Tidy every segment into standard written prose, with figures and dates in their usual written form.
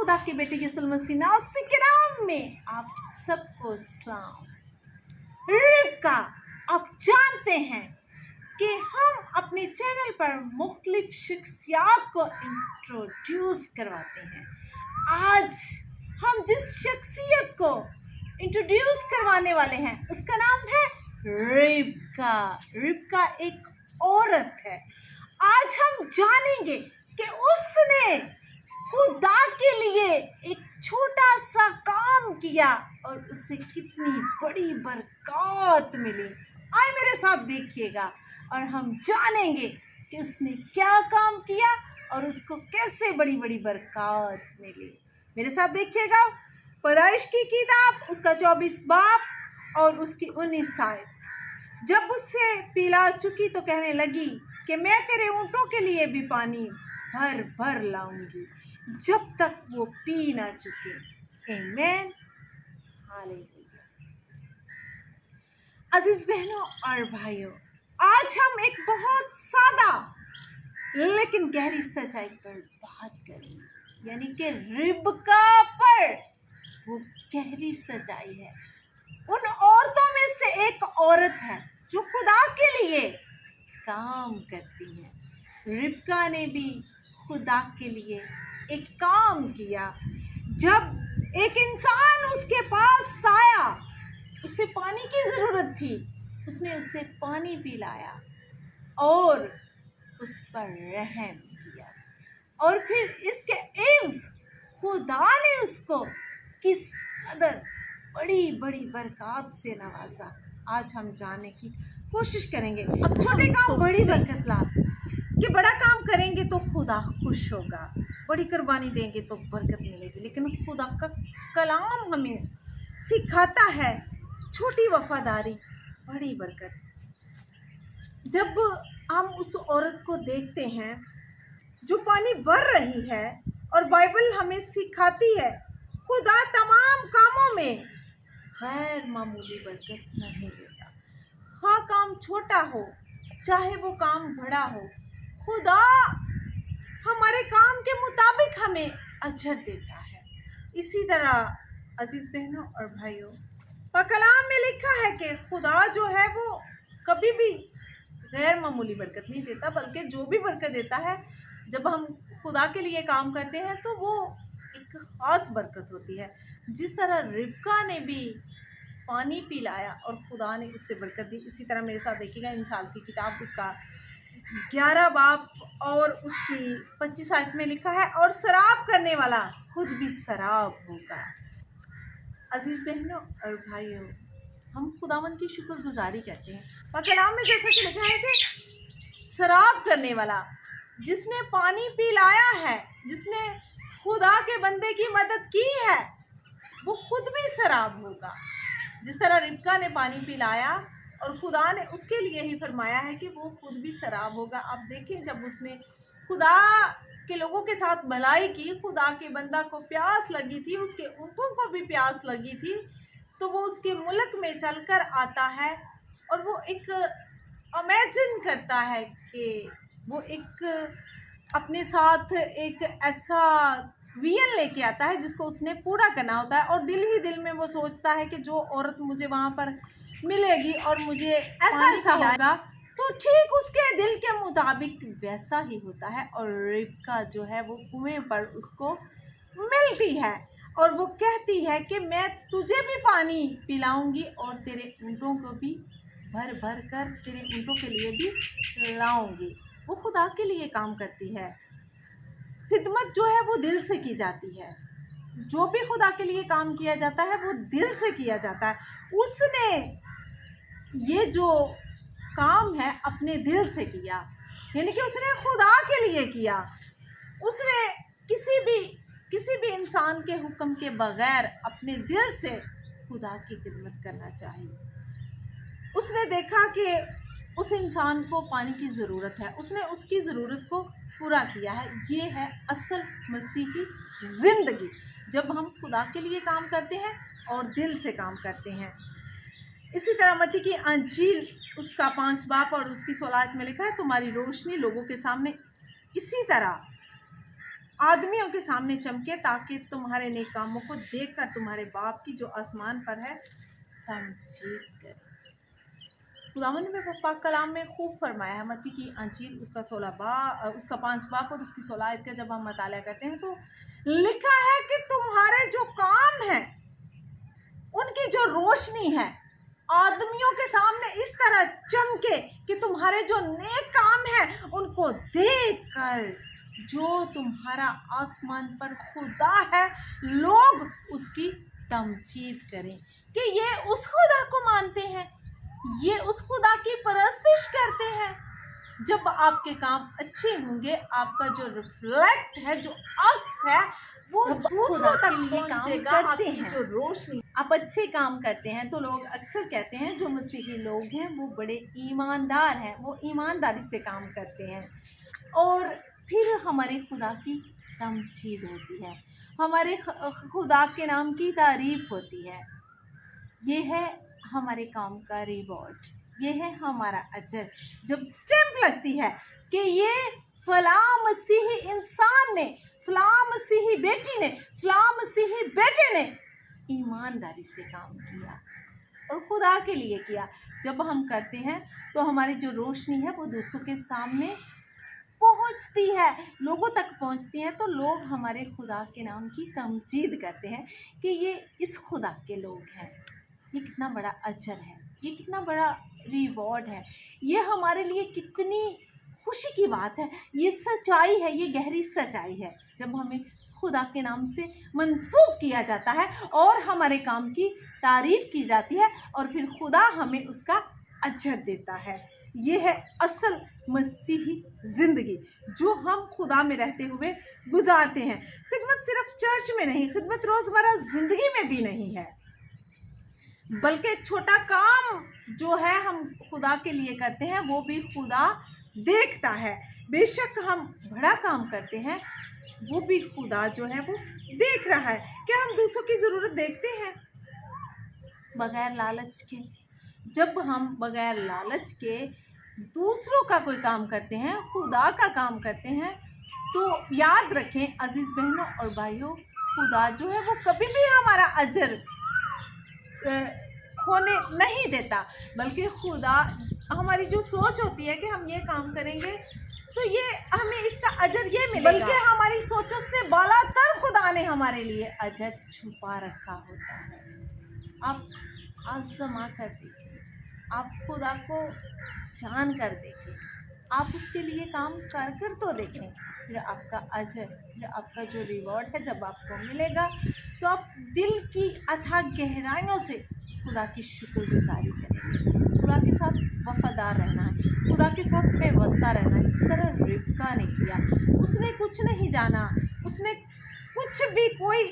खुदा के बेटे यीशु मसीह नासरी के नाम में आप सबको सलाम। रिबका, आप जानते हैं कि हम अपने चैनल पर मुख्तलिफ शख्सियात को इंट्रोड्यूस करवाते हैं। आज हम जिस शख्सियत को इंट्रोड्यूस करवाने वाले हैं उसका नाम है रिबका। रिबका एक औरत है। आज हम जानेंगे कि उसने खुदा के लिए एक छोटा सा काम किया और उसे कितनी बड़ी बरकत मिली। आए मेरे साथ देखिएगा और हम जानेंगे कि उसने क्या काम किया और उसको कैसे बड़ी बड़ी बरकत मिली। मेरे साथ देखिएगा, पैदाइश की किताब उसका 24 बाब और उसकी 19 आयत। जब उससे पिला चुकी तो कहने लगी कि मैं तेरे ऊँटों के लिए भी पानी भर भर लाऊंगी जब तक वो पी ना चुके। आमीन, हालेलुया। अजीज बहनों और भाइयों, आज हम एक बहुत सादा लेकिन गहरी सच्चाई पर बात करेंगे, यानी कि रिबका पर। वो गहरी सच्चाई है। उन औरतों में से एक औरत है जो खुदा के लिए काम करती है। रिबका ने भी खुदा के लिए एक काम किया। जब एक इंसान उसके पास आया, उसे पानी की ज़रूरत थी, उसने उससे पानी पिलाया और उस पर रहम किया। और फिर इसके एवज खुदा ने उसको किस कदर बड़ी बड़ी बरकत से नवाजा। आज हम जानने की कोशिश करेंगे। अब छोटे काम बड़ी बरकत ला कि बड़ा काम करेंगे तो खुदा खुश होगा, बड़ी कुर्बानी देंगे तो बरकत मिलेगी। लेकिन खुदा का कलाम हमें सिखाता है छोटी वफादारी बड़ी बरकत। जब हम उस औरत को देखते हैं जो पानी भर रही है, और बाइबल हमें सिखाती है खुदा तमाम कामों में गैर मामूली बरकत नहीं देता। हाँ, काम छोटा हो चाहे वो काम बड़ा हो, खुदा हमारे काम के मुताबिक हमें अजर देता है। इसी तरह अजीज बहनों और भाइयों, कलाम में लिखा है कि खुदा जो है वो कभी भी गैर मामूली बरकत नहीं देता, बल्कि जो भी बरकत देता है जब हम खुदा के लिए काम करते हैं तो वो एक ख़ास बरकत होती है। जिस तरह रिबका ने भी पानी पिलाया और खुदा ने उससे बरकत दी, इसी तरह मेरे साथ देखिएगा इंसाल की किताब उसका 11 बाब और उसकी 25 आयत में लिखा है, और शराब करने वाला खुद भी शराब होगा। अजीज बहनों और भाइयों, हम खुदावंद की शुक्रगुजारी करते हैं। कलाम में जैसा कि लिखा है कि शराब करने वाला, जिसने पानी पिलाया है, जिसने खुदा के बंदे की मदद की है, वो खुद भी शराब होगा। जिस तरह रिबका ने पानी पिलाया और खुदा ने उसके लिए ही फरमाया है कि वो खुद भी शराब होगा। आप देखें, जब उसने खुदा के लोगों के साथ भलाई की, खुदा के बंदा को प्यास लगी थी, उसके ऊँटों को भी प्यास लगी थी, तो वो उसके मुल्क में चलकर आता है और वो एक इमेजिन करता है कि वो एक अपने साथ एक ऐसा विजन लेके आता है जिसको उसने पूरा करना होता है। और दिल ही दिल में वो सोचता है कि जो औरत मुझे वहाँ पर मिलेगी और मुझे ऐसा होगा, तो ठीक उसके दिल के मुताबिक वैसा ही होता है। और रिबका जो है वो कुएं पर उसको मिलती है और वो कहती है कि मैं तुझे भी पानी पिलाऊंगी और तेरे ऊँटों को भी भर भर कर तेरे ऊँटों के लिए भी लाऊंगी। वो खुदा के लिए काम करती है। खिदमत जो है वो दिल से की जाती है। जो भी खुदा के लिए काम किया जाता है वो दिल से किया जाता है। उसने ये जो काम है अपने दिल से किया, यानी कि उसने खुदा के लिए किया। उसने किसी भी इंसान के हुक्म के बगैर अपने दिल से खुदा की खिदमत करना चाहिए। उसने देखा कि उस इंसान को पानी की ज़रूरत है, उसने उसकी ज़रूरत को पूरा किया है। ये है असल मसीही ज़िंदगी, जब हम खुदा के लिए काम करते हैं और दिल से काम करते हैं। इसी तरह मत्ती की अंजील उसका 5 बाब और उसकी 16 आयत में लिखा है, तुम्हारी रोशनी लोगों के सामने इसी तरह आदमियों के सामने चमके, ताकि तुम्हारे नेक कामों को देखकर तुम्हारे बाप की जो आसमान पर है तमजीद करे। खुदावंद ने पाक कलाम में खूब फरमाया है। मत्ती की अंजील उसका 5 बाब और उसकी 16 आयत का जब हम मताला करते हैं तो लिखा है कि तुम्हारे जो काम हैं उनकी जो रोशनी है आदमियों के सामने इस तरह चमके कि तुम्हारे जो नेक काम हैं उनको देखकर जो तुम्हारा आसमान पर खुदा है लोग उसकी तमजीद करें कि ये उस खुदा को मानते हैं, ये उस खुदा की परस्तिश करते हैं। जब आपके काम अच्छे होंगे, आपका जो रिफ्लेक्ट है, जो अक्स है, वो दूसरों तक पहुंचेगा। आपकी जो रोशनी, आप अच्छे काम करते हैं तो लोग अक्सर कहते हैं जो मसीही लोग हैं वो बड़े ईमानदार हैं, वो ईमानदारी से काम करते हैं। और फिर हमारे खुदा की तमजीद होती है, हमारे खुदा के नाम की तारीफ होती है। ये है हमारे काम का रिवॉर्ड, ये है हमारा अजर। जब स्टैंप लगती है कि ये फला मसीही इंसान ने, फला मसीही बेटी ने, फला मसीही बेटे ने ईमानदारी से काम किया और खुदा के लिए किया, जब हम करते हैं तो हमारी जो रोशनी है वो दूसरों के सामने पहुंचती है, लोगों तक पहुंचती है। तो लोग हमारे खुदा के नाम की तमजीद करते हैं कि ये इस खुदा के लोग हैं। ये कितना बड़ा अजर है, ये कितना बड़ा रिवॉर्ड है, ये हमारे लिए कितनी खुशी की बात है। ये सच्चाई है, ये गहरी सच्चाई है जब हमें खुदा के नाम से मंसूब किया जाता है और हमारे काम की तारीफ़ की जाती है और फिर खुदा हमें उसका अजर देता है। ये है असल मसीही ज़िंदगी जो हम खुदा में रहते हुए गुजारते हैं। खिदमत सिर्फ चर्च में नहीं, खिदमत रोज़मर्रा ज़िंदगी में भी नहीं है, बल्कि छोटा काम जो है हम खुदा के लिए करते हैं वो भी खुदा देखता है। बेशक हम बड़ा काम करते हैं, वो भी खुदा जो है वो देख रहा है। क्या हम दूसरों की ज़रूरत देखते हैं बगैर लालच के? जब हम बगैर लालच के दूसरों का कोई काम करते हैं, खुदा का काम करते हैं, तो याद रखें अजीज़ बहनों और भाइयों, खुदा जो है वो कभी भी हमारा अजर खोने नहीं देता, बल्कि खुदा हमारी जो सोच होती है कि हम ये काम करेंगे तो ये हमें इसका अजर ये मिलेगा, बल्कि हमारी सोचों से बालातर खुदा ने हमारे लिए अजर छुपा रखा होता है। आप आज़मा कर देखें, आप खुदा को जान कर देखें, आप उसके लिए काम कर तो देखें, फिर आपका अजर, फिर आपका जो रिवॉर्ड है जब आपको मिलेगा तो आप दिल की अथाह गहराइयों से खुदा की शुक्रगुजारी करेंगे। खुदा के साथ वफादार रहना है, खुदा के साथ बेवस्ता रहना है, जिस तरह रिबका ने किया। उसने कुछ नहीं जाना, उसने कुछ भी कोई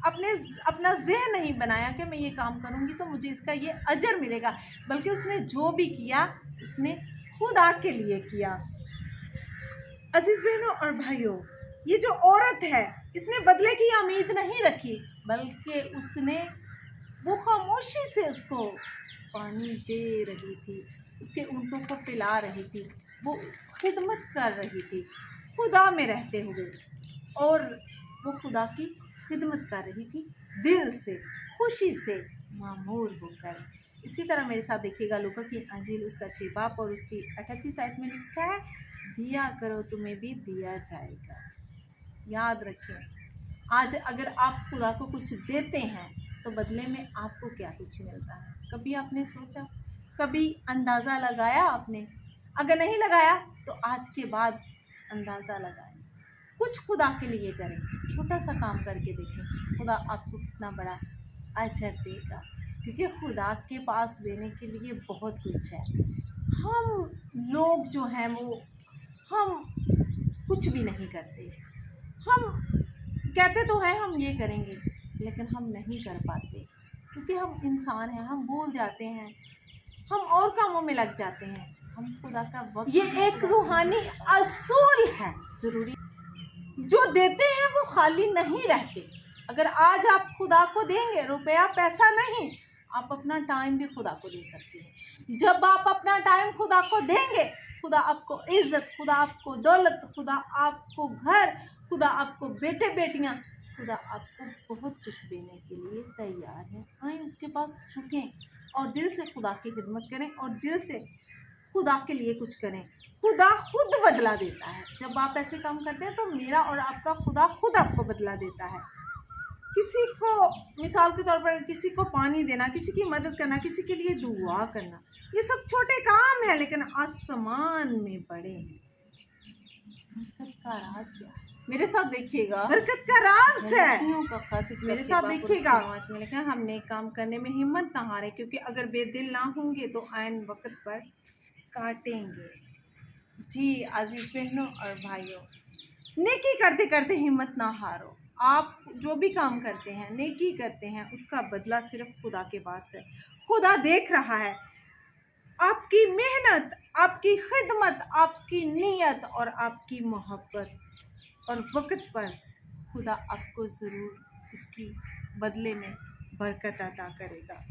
अपना ज़हन नहीं बनाया कि मैं ये काम करूँगी तो मुझे इसका ये अजर मिलेगा, बल्कि उसने जो भी किया उसने खुदा के लिए किया। अजीज़ बहनों और भाइयों, ये जो औरत है इसने बदले की उम्मीद नहीं रखी, बल्कि उसने वो खामोशी से उसको पानी दे रही थी, उसके ऊँटों को पिला रही थी, वो खिदमत कर रही थी खुदा में रहते हुए, और वो खुदा की खिदमत कर रही थी दिल से, खुशी से मामूर होकर। इसी तरह मेरे साथ देखिएगा लूका की अंजील उसका 6 बाब और उसकी 38 आयत में लिखा है, दिया करो तुम्हें भी दिया जाएगा। याद रखें, आज अगर आप खुदा को कुछ देते हैं तो बदले में आपको क्या कुछ मिलता है? कभी आपने सोचा, कभी अंदाज़ा लगाया आपने? अगर नहीं लगाया तो आज के बाद अंदाज़ा लगाएं, कुछ खुदा के लिए करें, छोटा सा काम करके देखें, खुदा आपको कितना बड़ा अजर देगा, क्योंकि खुदा के पास देने के लिए बहुत कुछ है। हम लोग जो हैं वो हम कुछ भी नहीं करते, हम कहते तो हैं हम ये करेंगे लेकिन हम नहीं कर पाते, क्योंकि हम इंसान हैं, हम भूल जाते हैं, हम और कामों में लग जाते हैं, हम खुदा का वक्त। ये एक रूहानी असूल है, ज़रूरी जो देते हैं वो खाली नहीं रहते। अगर आज आप खुदा को देंगे, रुपया पैसा नहीं, आप अपना टाइम भी खुदा को दे सकते हैं। जब आप अपना टाइम खुदा को देंगे खुदा आपको इज्जत, खुदा आपको दौलत, खुदा आपको घर, खुदा आपको बेटे बेटियां, खुदा आपको बहुत कुछ देने के लिए तैयार है। आए उसके पास झुकें और दिल से खुदा की खिदमत करें और दिल से खुदा के लिए कुछ करें। खुदा खुद बदला देता है। जब आप ऐसे काम करते हैं तो मेरा और आपका खुदा खुद आपको बदला देता है। किसी को, मिसाल के तौर पर किसी को पानी देना, किसी की मदद करना, किसी के लिए दुआ करना, ये सब छोटे काम है लेकिन आसमान में बड़े हैं। बरकत का राज क्या है? मेरे साथ देखिएगा, बरकत का राज है का खत। मेरे साथ देखिएगा में लिखा है, हम नेक काम करने में हिम्मत ना हारे, क्योंकि अगर बेदिल ना होंगे तो ऐन वक्त पर काटेंगे। जी अजीज बहनों और भाइयों, नेकी करते करते हिम्मत ना हारो। आप जो भी काम करते हैं, नेकी करते हैं, उसका बदला सिर्फ खुदा के पास है। खुदा देख रहा है आपकी मेहनत, आपकी खिदमत, आपकी नीयत और आपकी मोहब्बत, और वक्त पर खुदा आपको ज़रूर इसकी बदले में बरकत अता करेगा,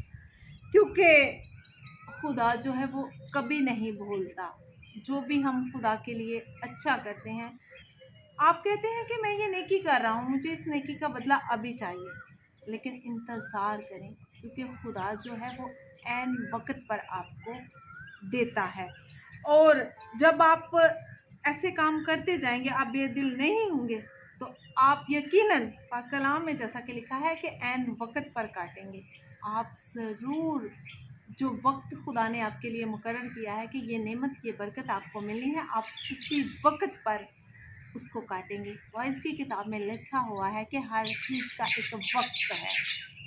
क्योंकि खुदा जो है वो कभी नहीं भूलता। जो भी हम खुदा के लिए अच्छा करते हैं, आप कहते हैं कि मैं ये नेकी कर रहा हूँ, मुझे इस नेकी का बदला अभी चाहिए, लेकिन इंतज़ार करें, क्योंकि खुदा जो है वो ऐन वक्त पर आपको देता है। और जब आप ऐसे काम करते जाएंगे, आप बेदिल नहीं होंगे, तो आप यकीनन पाक कलाम में जैसा कि लिखा है कि ऐन वक्त पर काटेंगे। आप ज़रूर जो वक्त खुदा ने आपके लिए मुकर्रर किया है कि ये नेमत, ये बरकत आपको मिलनी है, आप उसी वक्त पर उसको काटेंगे। वॉइस की किताब में लिखा हुआ है कि हर चीज़ का एक वक्त है,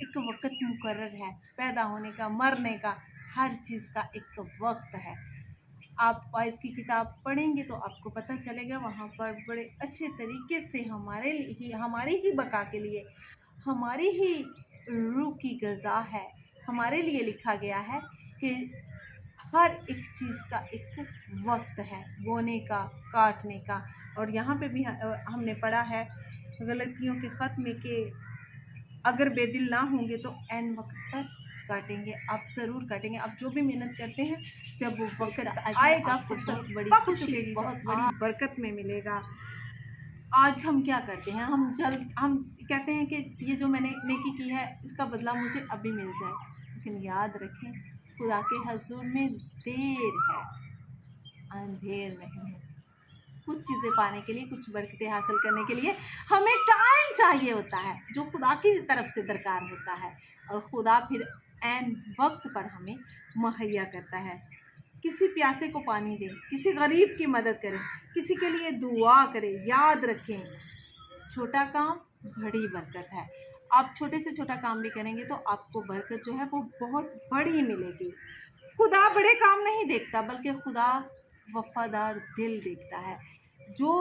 एक वक्त मुकर्रर है, पैदा होने का, मरने का, हर चीज़ का एक वक्त है। आप वॉइस की किताब पढ़ेंगे तो आपको पता चलेगा, वहाँ पर बड़े अच्छे तरीके से हमारी ही बका के लिए, हमारी ही रूह की ग़िज़ा है, हमारे लिए लिखा गया है कि हर एक चीज़ का एक वक्त है, बोने का, काटने का। और यहाँ पे भी हमने पढ़ा है गलतियों के ख़त में कि अगर बेदिल ना होंगे तो ऐन वक्त पर काटेंगे। आप ज़रूर काटेंगे। आप जो भी मेहनत करते हैं, जब वो वक्त आएगा फसल पक चुकेगी, बहुत बड़ी बरकत में मिलेगा। आज हम क्या करते हैं, हम कहते हैं कि ये जो मैंने नेकी की है इसका बदला मुझे अभी मिल जाए, लेकिन याद रखें खुदा के हजूर में देर है, अंधेर नहीं है। कुछ चीज़ें पाने के लिए, कुछ बरकतें हासिल करने के लिए हमें टाइम चाहिए होता है, जो खुदा की तरफ से दरकार होता है, और खुदा फिर ऐन वक्त पर हमें मुहैया करता है। किसी प्यासे को पानी दें, किसी गरीब की मदद करें, किसी के लिए दुआ करें। याद रखें, छोटा काम बड़ी बरकत है। आप छोटे से छोटा काम भी करेंगे तो आपको बरकत जो है वो बहुत बड़ी मिलेगी। खुदा बड़े काम नहीं देखता, बल्कि खुदा वफ़ादार दिल देखता है। जो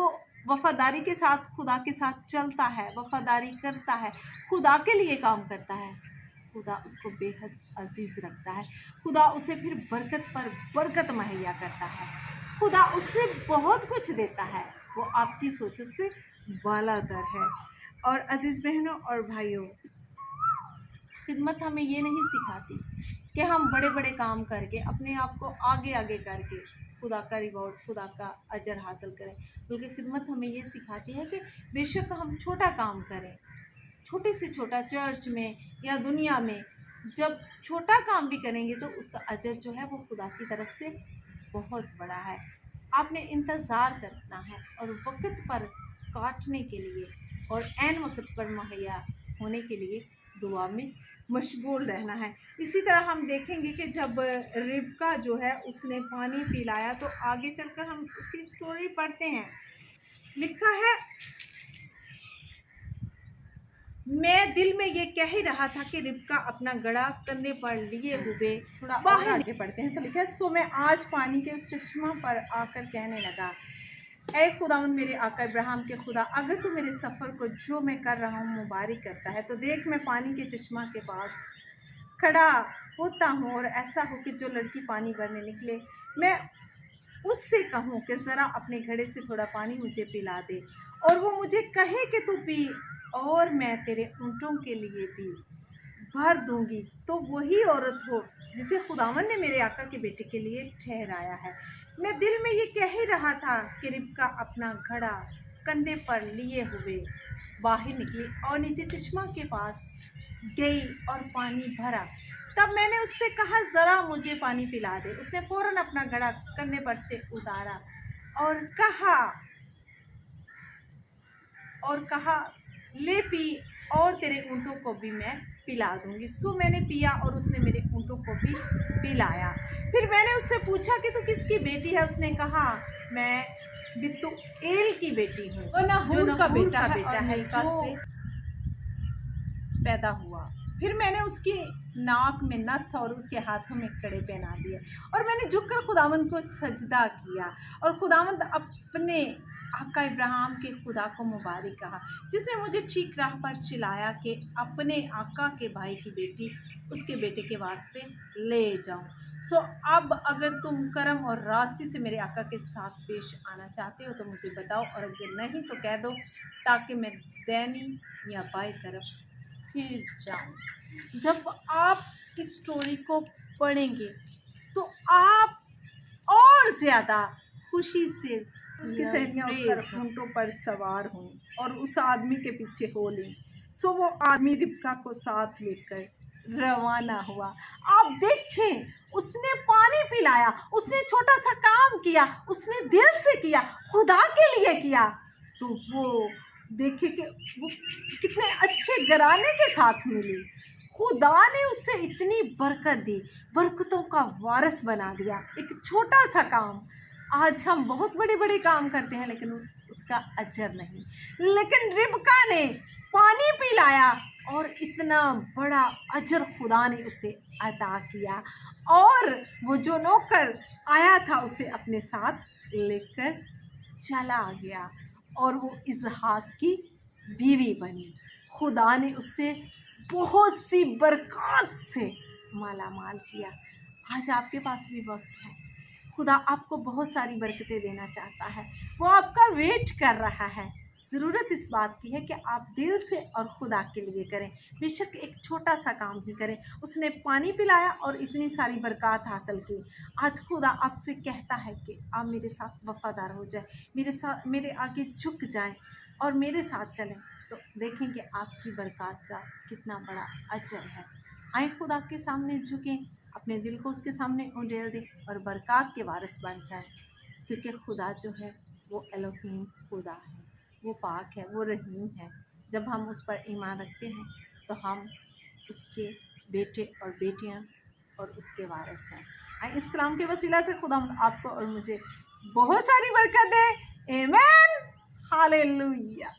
वफ़ादारी के साथ खुदा के साथ चलता है, वफ़ादारी करता है, खुदा के लिए काम करता है, खुदा उसको बेहद अजीज़ रखता है। खुदा उसे फिर बरकत पर बरकत मुहैया करता है। खुदा उससे बहुत कुछ देता है, वो आपकी सोच से बालातर है। और अजीज़ बहनों और भाइयों, खिदमत हमें ये नहीं सिखाती कि हम बड़े बड़े काम करके, अपने आप को आगे आगे करके खुदा का रिवॉर्ड, खुदा का अजर हासिल करें, बल्कि खिदमत हमें ये सिखाती है कि बेशक हम छोटा काम करें, छोटे से छोटा, चर्च में या दुनिया में जब छोटा काम भी करेंगे तो उसका अजर जो है वो खुदा की तरफ से बहुत बड़ा है। आपने इंतज़ार करना है और वक्त पर काटने के लिए और ऐन वक्त पर मुहैया होने के लिए दुआ में मशगूल रहना है। इसी तरह हम देखेंगे कि जब रिबका जो है उसने पानी पिलाया, तो आगे चलकर हम उसकी स्टोरी पढ़ते हैं। लिखा है, मैं दिल में ये कह ही रहा था कि रिबका अपना गड़ा कंधे पर लिए हुए थोड़ा बाहर आगे पढ़ते हैं, तो लिखा है, सो मैं आज पानी के उस चश्मा पर आकर कहने लगा, ऐ खुदावंद मेरे आका इब्राहिम के खुदा, अगर तू मेरे सफ़र को जो मैं कर रहा हूँ मुबारक करता है, तो देख मैं पानी के चश्मा के पास खड़ा होता हूँ, और ऐसा हो कि जो लड़की पानी भरने निकले, मैं उससे कहूँ कि ज़रा अपने घड़े से थोड़ा पानी मुझे पिला दे, और वो मुझे कहे कि तू पी, और मैं तेरे ऊँटों के लिए भी भर दूँगी, तो वही औरत हो जिसे खुदावन ने मेरे आका के बेटे के लिए ठहराया है। मैं दिल में ये कह ही रहा था कि रिबका अपना घड़ा कंधे पर लिए हुए बाहर निकली और नीचे चश्मा के पास गई और पानी भरा। तब मैंने उससे कहा, ज़रा मुझे पानी पिला दे। उसने फ़ौरन अपना घड़ा कंधे पर से उतारा और कहा ले पी और तेरे ऊँटों को भी मैं पिला दूंगी। सो मैंने पिया और उसने मेरे ऊँटों को भी पिलाया। फिर मैंने उससे पूछा कि तू किसकी बेटी है। उसने कहा, मैं बितूएल की बेटी हूँ, वो नहूर का बेटा है जो पैदा हुआ। फिर मैंने उसकी नाक में नथ और उसके हाथों में कड़े पहना दिए और मैंने झुककर खुदावंद को सजदा किया और खुदावंद अपने आका इब्राहिम के खुदा को मुबारक कहा, जिसने मुझे ठीक राह पर चलाया कि अपने आका के भाई की बेटी उसके बेटे के वास्ते ले जाऊं। सो अब अगर तुम करम और रास्ते से मेरे आका के साथ पेश आना चाहते हो तो मुझे बताओ, और अगर नहीं तो कह दो, ताकि मैं दैनी या बाई तरफ फिर जाऊं। जब आप इस स्टोरी को पढ़ेंगे तो आप और ज़्यादा खुशी से उसकी सहेलियाँ ऊँटों पर सवार हों और उस आदमी के पीछे हो लें। सो वो आदमी रिबका को साथ लेकर रवाना हुआ। आप देखें, उसने पानी पिलाया, उसने छोटा सा काम किया, उसने दिल से किया, खुदा के लिए किया। तो वो देखे कि वो कितने अच्छे घराने के साथ मिली। खुदा ने उसे इतनी बरकत दी, बरकतों का वारिस बना दिया। एक छोटा सा काम। आज हम बहुत बड़े बड़े काम करते हैं लेकिन उसका अजर नहीं, लेकिन रिबका ने पानी पिलाया और इतना बड़ा अजर खुदा ने उसे अता किया। और वो जो नौकर आया था उसे अपने साथ लेकर चला गया और वो इसहाक की बीवी बनी। खुदा ने उससे बहुत सी बरकत से माला माल किया। आज आपके पास भी वक्त है, खुदा आपको बहुत सारी बरकतें देना चाहता है, वो आपका वेट कर रहा है। ज़रूरत इस बात की है कि आप दिल से और खुदा के लिए करें, बेशक एक छोटा सा काम ही करें। उसने पानी पिलाया और इतनी सारी बरकत हासिल की। आज खुदा आपसे कहता है कि आप मेरे साथ वफ़ादार हो जाए, मेरे आगे झुक जाएं और मेरे साथ चलें, तो देखेंगे आपकी बरकत का कितना बड़ा अजर है। आए खुदा के सामने झुकें, अपने दिल को उसके सामने उंडेल दें और बरकत के वारिस बन जाएं, क्योंकि खुदा जो है वो एलोहीम खुदा है, वो पाक है, वो रहीम है। जब हम उस पर ईमान रखते हैं तो हम उसके बेटे और बेटियां और उसके वारिस हैं। आए इस कलाम के वसीला से खुदा आपको और मुझे बहुत सारी बरकत दे। आमीन, हालेलुया।